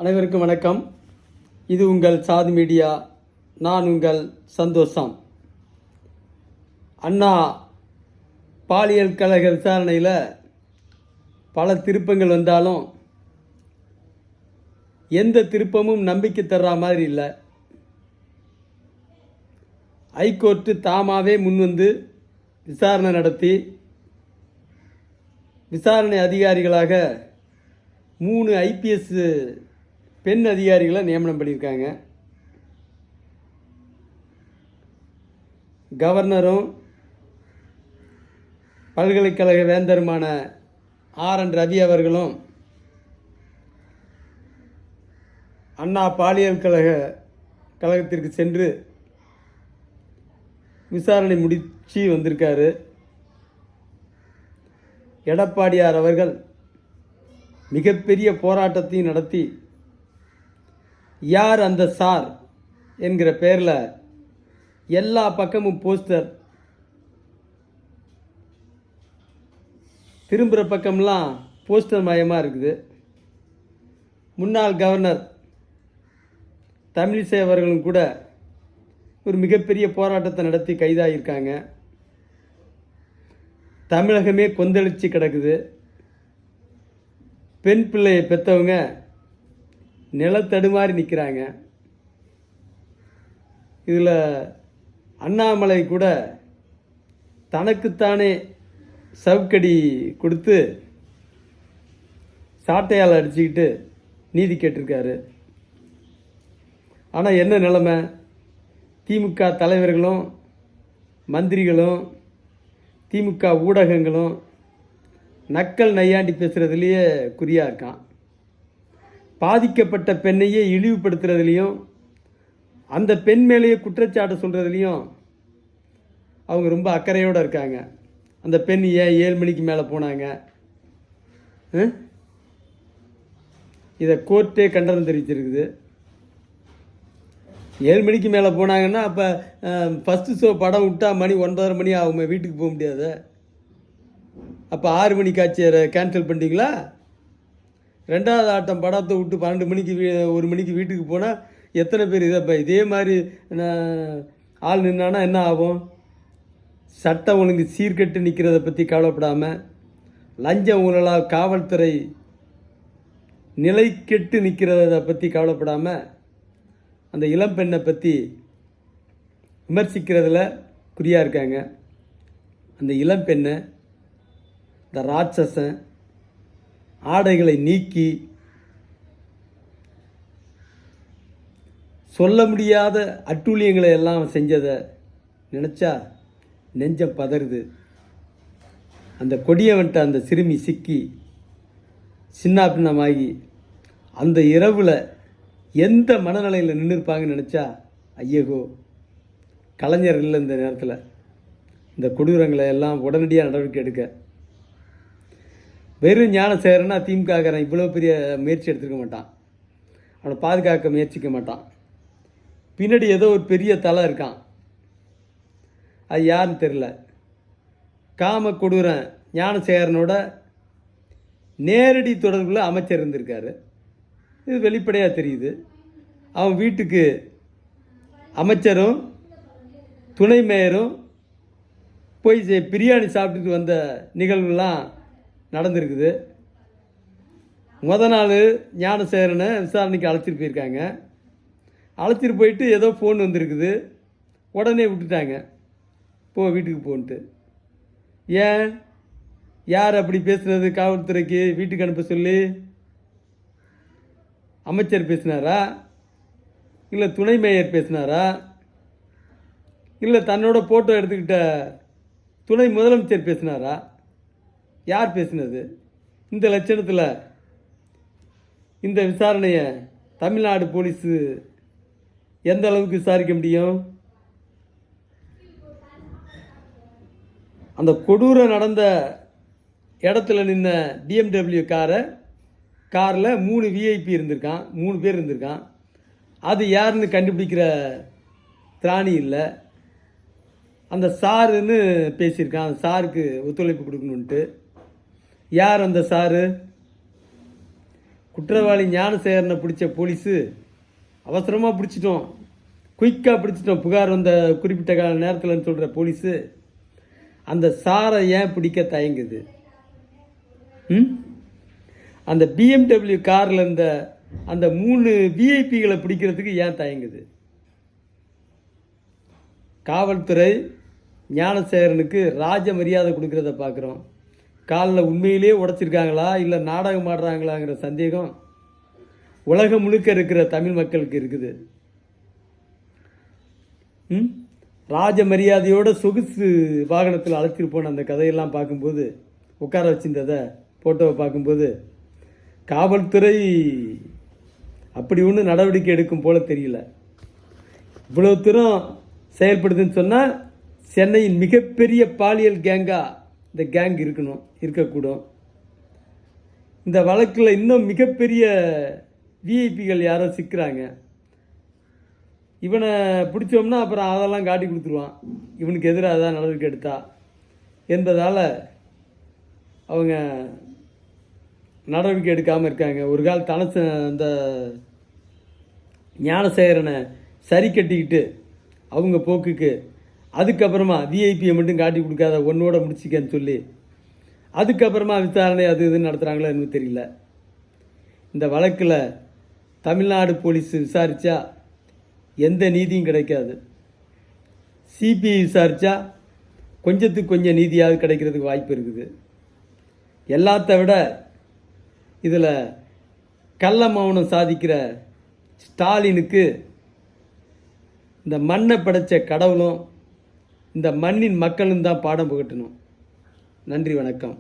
அனைவருக்கும் வணக்கம். இது உங்கள் சாது மீடியா. நான் உங்கள் சந்தோஷம். அண்ணா பாலியல் கழக விசாரணையில் பல திருப்பங்கள் வந்தாலும் எந்த திருப்பமும் நம்பிக்கை தர்ற மாதிரி இல்லை. ஹைகோர்ட்டு தாமாகவே முன்வந்து விசாரணை நடத்தி விசாரணை அதிகாரிகளாக 3 ஐபிஎஸ் பெண் அதிகாரிகளை நியமனம் பண்ணியிருக்காங்க. கவர்னரும் பல்கலைக்கழக வேந்தருமான RN ரவி அவர்களும் அண்ணா பாலியல் கழகத்திற்கு சென்று விசாரணை முடிச்சு வந்திருக்காரு. எடப்பாடியார் அவர்கள் மிகப்பெரிய போராட்டத்தையும் நடத்தி யார் அந்த சார் என்கிற பெயரில் எல்லா பக்கமும் போஸ்டர், திரும்புகிற பக்கம்லாம் போஸ்டர் மயமாக இருக்குது. முன்னாள் கவர்னர் தமிழிசை அவர்களும் கூட ஒரு மிகப்பெரிய போராட்டத்தை நடத்தி கைதாகியிருக்காங்க. தமிழகமே கொந்தளிச்சு கிடக்குது. பெண் பிள்ளையை பெற்றவங்க நிலத்தடுமாறி நிற்கிறாங்க. இதில் அண்ணாமலை கூட தனக்குத்தானே சவுக்கடி கொடுத்து சாட்டையால் அடிச்சுக்கிட்டு நீதி கேட்டிருக்காரு. ஆனால் என்ன நிலைமை? திமுக தலைவர்களும் மந்திரிகளும் திமுக ஊடகங்களும் நக்கல் நையாண்டி பேசுகிறதுலையே குறியாக இருக்கான். பாதிக்கப்பட்ட பெண்ணையே இழிவுபடுத்துறதுலையும் அந்த பெண் மேலேயே குற்றச்சாட்டு சொல்கிறதுலையும் அவங்க ரொம்ப அக்கறையோடு இருக்காங்க. அந்த பெண் ஏன் 7 மணிக்கு மேலே போனாங்க? இதை கோர்ட்டே கண்டனம் தெரிவிச்சிருக்குது. 7 மணிக்கு மேலே போனாங்கன்னா அப்போ ஃபஸ்ட்டு ஷோ படம் விட்டால் மணி 9:30 மணி ஆகுமே, வீட்டுக்கு போக முடியாது. அப்போ 6 மணிக்காச்சு கேன்சல் பண்ணிட்டீங்களா? 2வது ஆட்டம் படத்தை விட்டு 12 மணிக்கு 1 மணிக்கு வீட்டுக்கு போனால் எத்தனை பேர் இதே மாதிரி ஆள் நின்னானா என்ன ஆகும்? சட்டம் ஒழுங்கு சீர்கெட்டு நிற்கிறத பற்றி கவலைப்படாமல், லஞ்ச ஊழலால் காவல்துறை நிலை கெட்டு நிற்கிறத பற்றி கவலைப்படாமல், அந்த இளம்பெண்ணை பற்றி விமர்சிக்கிறதுல குறியாக இருக்காங்க. அந்த இளம்பெண்ணை இந்த ராட்சசன் ஆடைகளை நீக்கி சொல்ல முடியாத அட்டூழியங்களை எல்லாம் செஞ்சதை நினச்சா நெஞ்சம் பதறுது. அந்த கொடியவன்ட்ட அந்த சிறுமி சிக்கி சின்னாபின்னமாகி அந்த இரவில் எந்த மனநிலையில் நின்றுருப்பாங்கன்னு நினச்சா ஐயகோ. கலைஞர் இல்லை இந்த நேரத்தில். இந்த கொடூரங்களை எல்லாம் உடனடியாக நடவடிக்கை எடுக்க. வெறும் ஞானசேகரனா திமுககாரன் இவ்வளோ பெரிய முயற்சி எடுத்துருக்க மாட்டான். அவனை பாதுகாக்க முயற்சிக்க மாட்டான். பின்னாடி ஏதோ ஒரு பெரிய தலை இருக்கான். அது யாருன்னு தெரில. காம கொடூரன் ஞானசேகரனோட நேரடி தொடர்பில் அமைச்சர் இருந்திருக்காரு. இது வெளிப்படையாக தெரியுது. அவன் வீட்டுக்கு அமைச்சரும் துணை மேயரும் போய் பிரியாணி சாப்பிட்டுட்டு வந்த நிகழ்வுலாம் நடந்திருக்குது. நாள் ஞானசேகரனை விசாரணைக்கு அழைச்சிட்டு போயிருக்காங்க. அழைச்சிட்டு போயிட்டு ஏதோ ஃபோன் வந்திருக்குது. உடனே விட்டுட்டாங்க, போ வீட்டுக்கு போன்ட்டு. ஏன்? யார் அப்படி பேசுனது? காவல்துறைக்கு வீட்டுக்கு அனுப்ப சொல்லி அமைச்சர் பேசினாரா? இல்லை துணை மேயர் பேசினாரா? இல்லை தன்னோட ஃபோட்டோ எடுத்துக்கிட்ட துணை முதலமைச்சர் பேசினாரா? யார் பேசினது? இந்த லட்சணத்தில் இந்த விசாரணையை தமிழ்நாடு போலீஸு எந்த அளவுக்கு விசாரிக்க முடியும்? அந்த கொடூரம் நடந்த இடத்துல நின்ன BMW காரில் 3 விஐபி இருந்திருக்கான், 3 பேர் இருந்திருக்கான். அது யாருன்னு கண்டுபிடிக்கிற திராணி இல்லை. அந்த சாருன்னு பேசியிருக்கான். அந்த சாருக்கு ஒத்துழைப்பு கொடுக்கணுன்ட்டு. யார் அந்த சாரு? குற்றவாளி ஞானசேகரனை பிடிச்ச போலீஸு அவசரமாக பிடிச்சிட்டோம், குயிக்காக பிடிச்சிட்டோம், புகார் வந்த குறிப்பிட்ட கால நேரத்தில்னு சொல்கிற போலீஸு அந்த சாரை ஏன் பிடிக்க தயங்குது? அந்த BMW காரில் இருந்த அந்த 3 விஐபிகளை பிடிக்கிறதுக்கு ஏன் தயங்குது? காவல்துறை ஞானசேகரனுக்கு ராஜ மரியாதை கொடுக்கறத பார்க்குறோம். காலில் உண்மையிலே உடைச்சிருக்காங்களா இல்லை நாடகம் ஆடுறாங்களாங்கிற சந்தேகம் உலகம் முழுக்க இருக்கிற தமிழ் மக்களுக்கு இருக்குது. ராஜ மரியாதையோட சொகுசு வாகனத்தில் அழைச்சிட்டு போன அந்த கதையெல்லாம் பார்க்கும்போது, உட்கார வச்சிருந்ததை ஃபோட்டோவை பார்க்கும்போது காவல்துறை அப்படி ஒன்றும் நடவடிக்கை எடுக்கும் போல தெரியல. இவ்வளோ தூரம் செயல்படுதுன்னு சொன்னால் சென்னையின் மிகப்பெரிய பாலியல் கேங்காக இந்த கேங் இருக்கக்கூடும். இந்த வழக்கில் இன்னும் மிகப்பெரிய விஐபிகள் யாரோ சிக்கிறாங்க. இவனை பிடிச்சோம்னா அப்புறம் அதெல்லாம் காட்டி கொடுத்துருவான், இவனுக்கு எதிராக தான் நடவடிக்கை எடுத்தா என்பதால் அவங்க நடவடிக்கை எடுக்காமல் இருக்காங்க. ஒரு கால் அந்த ஞானசேகரனை சரி கட்டிக்கிட்டு அவங்க போக்குக்கு அதுக்கப்புறமா விஐபியை மட்டும் காட்டி கொடுக்காத ஒன்னோட முடிச்சிக்கன்னு சொல்லி அதுக்கப்புறமா விசாரணை அது இதுன்னு நடத்துகிறாங்களோ இன்னும் தெரியல. இந்த வழக்கில் தமிழ்நாடு போலீஸ் விசாரித்தா எந்த நீதியும் கிடைக்காது. சிபிஐ விசாரித்தா கொஞ்சத்துக்கு கொஞ்சம் நீதியாவது கிடைக்கிறதுக்கு வாய்ப்பு இருக்குது. எல்லாத்த விட இதில் கள்ள மௌனம் சாதிக்கிற ஸ்டாலினுக்கு இந்த மண்ணை படைத்த கடவுளும் இந்த மண்ணின் மக்களும் தான் பாடம் புகட்டணும். நன்றி, வணக்கம்.